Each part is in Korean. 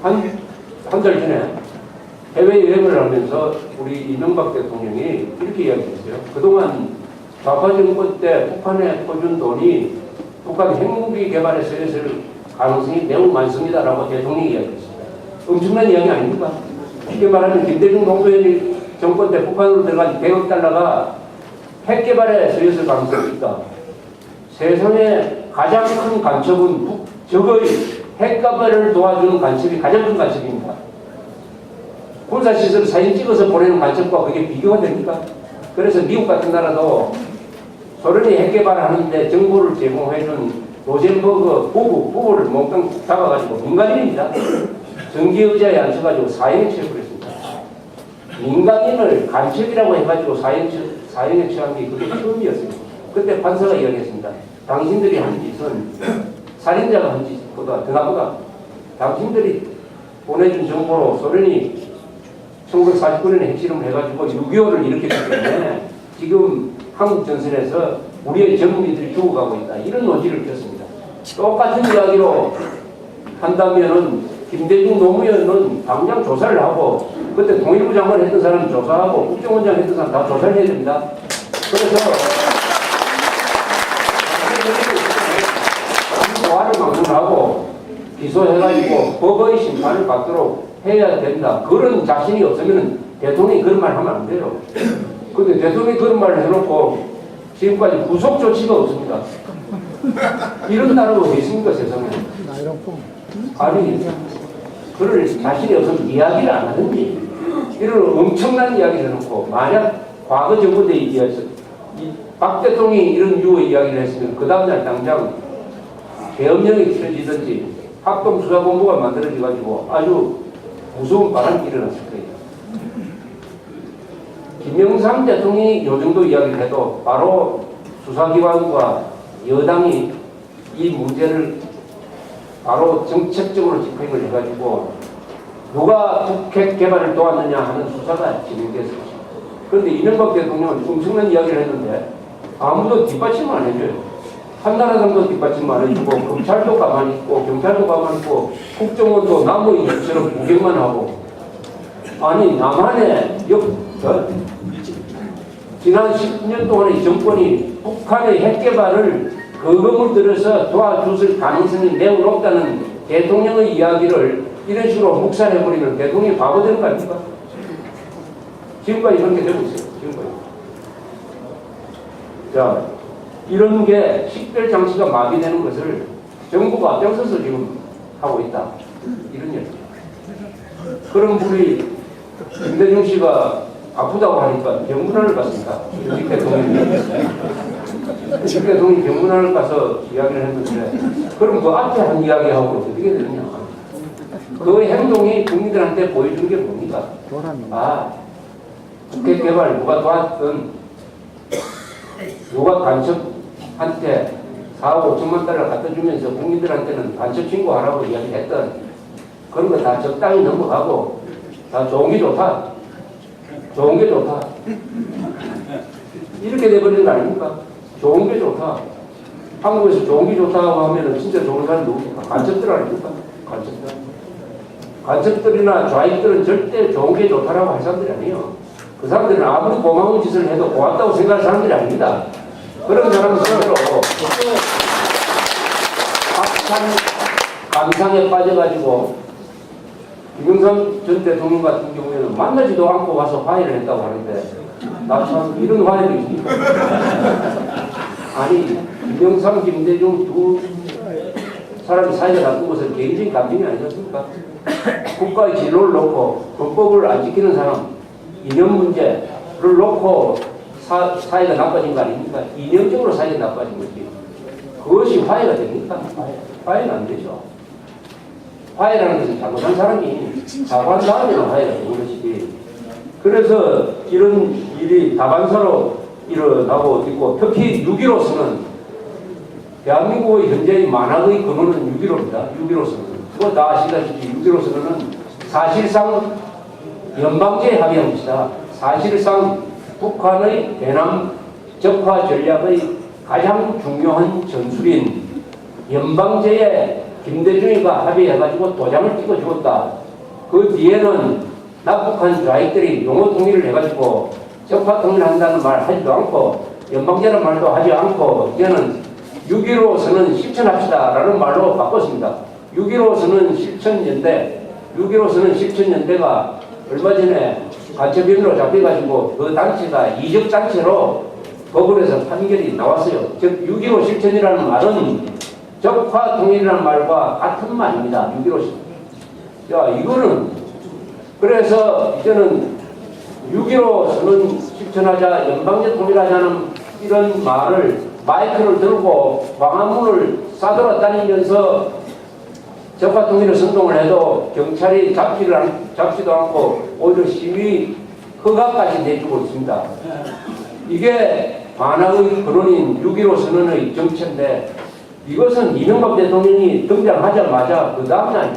한 달 전에 해외여행을 하면서 우리 이명박 대통령이 이렇게 이야기했어요. 그동안 좌파 정권 때 북한에 퍼준 돈이 북한 핵무기 개발에 쓰였을 가능성이 매우 많습니다라고 대통령이 이야기했습니다. 엄청난 이야기 아닙니까? 쉽게 말하면 김대중 노무현 정권 때 북한으로 들어간 100억 달러가 핵 개발에 쓰였을 가능성이 있다. 세상에 가장 큰 간첩은 적의 핵 개발을 도와주는 간첩이 가장 큰 간첩입니다. 군사시설 사진 찍어서 보내는 간첩과 그게 비교가 됩니까? 그래서 미국 같은 나라도 소련이 핵 개발하는데 정보를 제공해준 로젠버그 부부를 몽땅 잡아가지고 민간인입니다. 전기의자에 앉혀가지고 사형에 처형을 했습니다. 민간인을 간첩이라고 해가지고 사형에 처한 게 그게 처음이었습니다. 그때 판사가 이야기했습니다. 당신들이 한 짓은 살인자가 한 짓보다 더 나쁘다. 당신들이 보내준 정보로 소련이 1949년에 핵실험을 해가지고 6.25를 일으켰기 때문에 지금 한국 전선에서 우리의 젊은이들이 죽어가고 있다. 이런 논지를 폈습니다. 똑같은 이야기로 한다면은 김대중 노무현은 당장 조사를 하고 그때 통일부 장관 했던 사람 조사하고 국정원장 했던 사람 다 조사를 해야 됩니다. 그래서 조화를 망설하고 기소해가지고 법의 심판을 받도록 해야 된다. 그런 자신이 없으면 대통령이 그런 말 하면 안 돼요. 근데 대통령이 그런 말을 해놓고 지금까지 구속 조치가 없습니다. 이런 나라가 어디 있습니까, 세상에? 아니, 그럴 자신이 없으면 이야기를 안 하든지, 이런 엄청난 이야기를 해놓고, 만약 과거 정부 때 박 대통령이 이런 유의 이야기를 했으면, 그 다음날 당장 계엄령이 펴지든지, 합동수사본부가 만들어져가지고 아주 무서운 바람이 일어났을 거예요. 김영삼 대통령이 요 정도 이야기를 해도 바로 수사기관과 여당이 이 문제를 바로 정책적으로 집행을 해가지고 누가 북핵 개발을 도왔느냐 하는 수사가 진행됐습니다. 그런데 이명박 대통령은 엄청난 이야기를 했는데 아무도 뒷받침을 안 해줘요. 한나라당도 뒷받침 안 해주고 검찰도 가만히 있고 경찰도 가만히 있고 국정원도 나무위처럼 구경만 하고 아니 남한의 지난 10년 동안의 정권이 북한의 핵 개발을 거금을 들여서 도와줬을 가능성이 매우 높다는 대통령의 이야기를 이런 식으로 묵살해버리면 대통령이 바보 되는 거 아닙니까? 지금까지 그렇게 되고 있어요. 지금까지. 자, 이런 게 식별 장치가 마비되는 것을 정부가 앞장서서 지금 하고 있다. 이런 얘기입니다. 그럼 우리 김대중 씨가 아프다고 하니까 병문안을 갔습니다. 직 대통령이 병문안을 가서 이야기를 했는데 그럼 그 앞에 한 이야기하고 어떻게 되느냐. 그 행동이 국민들한테 보여준 게 뭡니까? 아, 북핵 개발 누가 도왔든 누가 간첩한테 4억 5천만 달러 갖다 주면서 국민들한테는 간첩 신고하라고 이야기했던 그런 거 다 적당히 넘어가고 다 좋은 게 좋다. 좋은 게 좋다. 이렇게 돼버리는 거 아닙니까? 좋은 게 좋다. 한국에서 좋은 게 좋다고 하면은 진짜 좋은 사람이 누굽니까? 간첩들 아닙니까? 간첩들. 간첩들이나 좌익들은 절대 좋은 게 좋다라고 할 사람들이 아니에요. 그 사람들은 아무리 고마운 짓을 해도 고맙다고 생각할 사람들이 아닙니다. 그런 사람들로 박찬 감상에 빠져가지고 김영삼 전 대통령 같은 경우에는 만나지도 않고 와서 화해를 했다고 하는데 나 참 이런 화해도 있습니까? 아니 김영삼, 김대중 두 사람이 사이가 나쁜 것은 개인적인 감정이 아니었습니까? 국가의 진로를 놓고 헌법을 안 지키는 사람 이념 문제를 놓고 사이가 나빠진 거 아닙니까? 이념적으로 사이가 나빠진 거지. 그것이 화해가 됩니까? 화해는 안 되죠. 화해라는 것은 잘못한 사람이 사과한 다음에는 화해가 되는 것이지. 그래서 이런 일이 다반사로 일어나고 있고 특히 6.15로서는 대한민국의 현재의 만학의 근원은 6.15입니다. 6.15로서는. 그거 다 아시다시피 6.15로서는 사실상 연방제에 합의한 것이다. 사실상 북한의 대남 적화 전략의 가장 중요한 전술인 연방제에 김대중이가 합의해가지고 도장을 찍어 주었다. 그 뒤에는 남북한 좌익들이 용어 통일을 해가지고 적화 통일한다는 말 하지도 않고 연방제라는 말도 하지 않고 이제는 6.15 선언 실천합시다라는 말로 바꿨습니다. 6.15 선언 실천연대, 6.15 선언 실천연대가 얼마 전에 가처분으로 잡혀가지고 그 단체가 이적 단체로 법원에서 판결이 나왔어요. 즉 6.15 실천이라는 말은 적화 통일이라는 말과 같은 말입니다. 6.15 실천. 자, 이거는 그래서 이제는 6.15 선언 실천하자, 연방제 통일하자는 이런 말을 마이크를 들고 광화문을 싸돌아다니면서 적화 통일을 선동을 해도 경찰이 잡지도 않고 오히려 시위 허가까지 내주고 있습니다. 이게 반항의 근원인 6.15 선언의 정체인데 이것은 이명박 대통령이 등장하자마자 그 다음날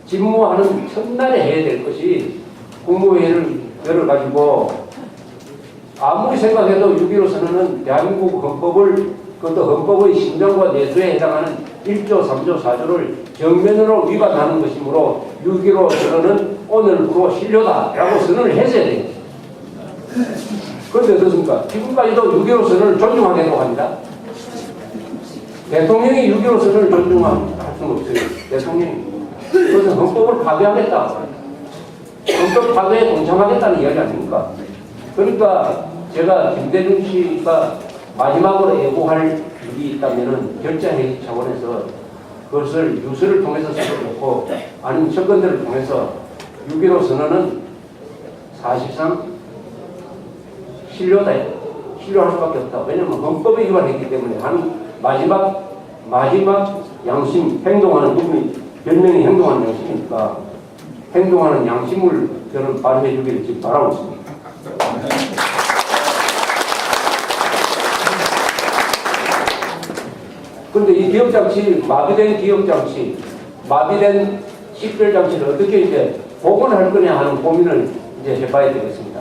집무하는 첫날에 해야 될 것이 국무회의를 열어가지고 아무리 생각해도 6.15 선언은 대한민국 헌법을 그것도 헌법의 심정과 내수에 해당하는 1조, 3조, 4조를 정면으로 위반하는 것이므로 6.15 선언은 오늘부로 실효다라고 선언을 했어야 돼요. 그런데 어떻습니까? 지금까지도 6.15 선언을 존중하겠다고 합니다. 대통령이 6.15 선언을 존중할 수는 없어요. 대통령이. 그것은 헌법을 파괴하겠다. 헌법 파괴에 동참하겠다는 이야기 아닙니까? 그러니까 제가 김대중 씨가 마지막으로 애고할 일이 있다면은 결자회의 차원에서 그것을 유서를 통해서 써놓고 아니면 철건들을 통해서 6.15 선언은 사실상 신뢰할 수밖에 없다. 왜냐하면 헌법에 위반했기 때문에 한 마지막 양심, 행동하는 부분이 변명이 행동하는 양심이니까 행동하는 양심을 저는 발휘해 주기를 지금 바라고 있습니다. 그런데 이 기억장치, 마비된 기억장치, 마비된 식별장치를 어떻게 이제 복원할 거냐 하는 고민을 이제 해봐야 되겠습니다.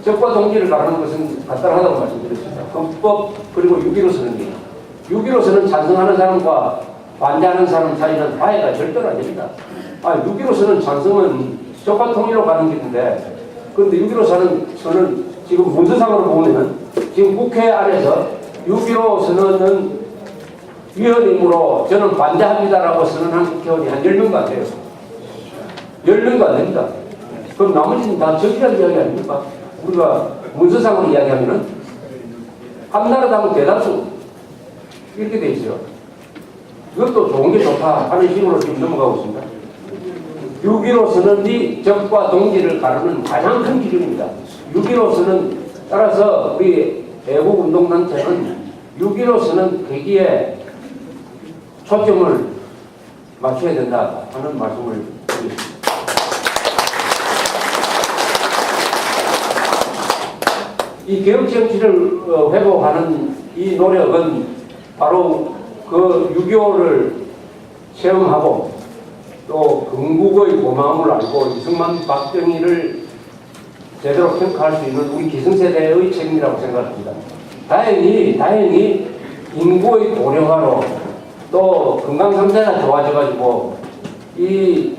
적과 동지를 가르는 것은 간단하다고 말씀드렸습니다. 헌법 그리고 6.15 선언이에요. 6.15 선언 찬성하는 사람과 반대하는 사람 사이는 화해가 절대로 안 됩니다. 6.15 선언 찬성은 적과 통일로 가는 길인데 그런데 6.15 선언은 지금 문서상으로 보면 지금 국회 안에서 6.15 선언은 위헌이므로 저는 반대합니다라고 선언한 국회의원이 한 10명도 안 돼요. 10명도 안 됩니다. 그럼 나머지는 다 적이라는 이야기 아닙니까? 우리가 문서상으로 이야기하면은 한나라당은 대다수 이렇게 돼 있어요. 이것도 좋은 게 좋다 하는 식으로 지금 넘어가고 있습니다. 6.15 선언이 적과 동지를 가르는 가장 큰 기준입니다. 6.15 선언 따라서 우리 애국운동단체는 6.15 선언 계기에 초점을 맞춰야 된다 하는 말씀을 드리겠습니다. 이 개혁정치를 회복하는 이 노력은 바로 그 6.25를 체험하고 또 건국의 고마움을 알고 이승만 박정희를 제대로 평가할 수 있는 우리 기성세대의 책임이라고 생각합니다. 다행히 인구의 고령화로 또 건강 상태가 좋아져가지고 이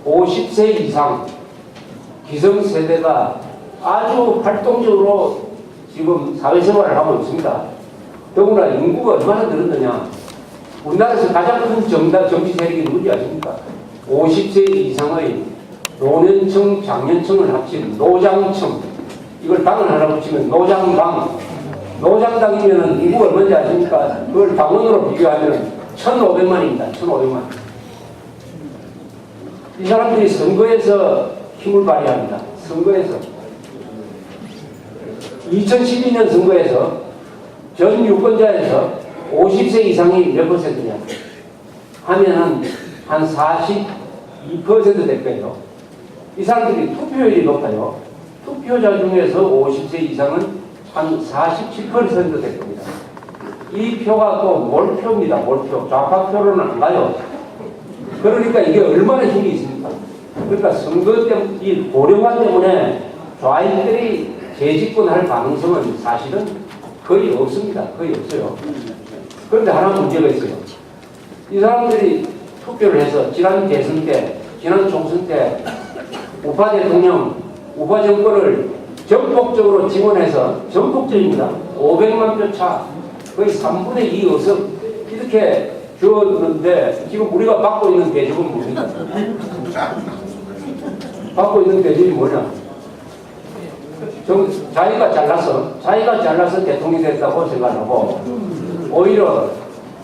50세 이상 기성세대가 아주 활동적으로 지금 사회생활을 하고 있습니다. 더구나 인구가 얼마나 늘었느냐. 우리나라에서 가장 큰 정치 세력이 누구지 아십니까? 50세 이상의 노년층, 장년층을 합친 노장층. 이걸 당을 하나 붙이면 노장당. 노장당이면 인구가 얼마인지 아십니까? 그걸 당원으로 비교하면 1,500만입니다. 1,500만. 이 사람들이 선거에서 힘을 발휘합니다. 선거에서. 2012년 선거에서 전 유권자에서 50세 이상이 몇 퍼센트냐 하면은 한 42% 될 거예요. 이 사람들이 투표율이 높아요. 투표자 중에서 50세 이상은 한 47% 될 겁니다. 이 표가 또 몰표입니다. 몰표. 좌파표로는 안 가요. 그러니까 이게 얼마나 힘이 있습니까? 그러니까 선거 때문에, 이 고령화 때문에 좌익들이 재집권할 가능성은 사실은 거의 없습니다. 거의 없어요. 그런데 하나 문제가 있어요. 이 사람들이 투표를 해서 지난 대선 때, 지난 총선 때 우파 대통령, 우파 정권을 전폭적으로 지원해서 전폭적입니다. 500만 표 차, 거의 3분의 2 의석 이렇게 주었는데 지금 우리가 받고 있는 대접은 뭡니까? 받고 있는 대접이 뭐냐? 자기가 잘라서 대통령이 됐다고 생각하고 오히려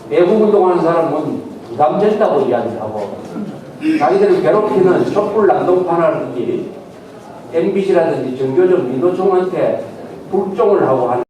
내국 운동하는 사람은 부담된다고 이야기를 하고 자기들을 괴롭히는 촛불 난동파라든지 MBC라든지 정교적 민노총한테 불종을 하고 하는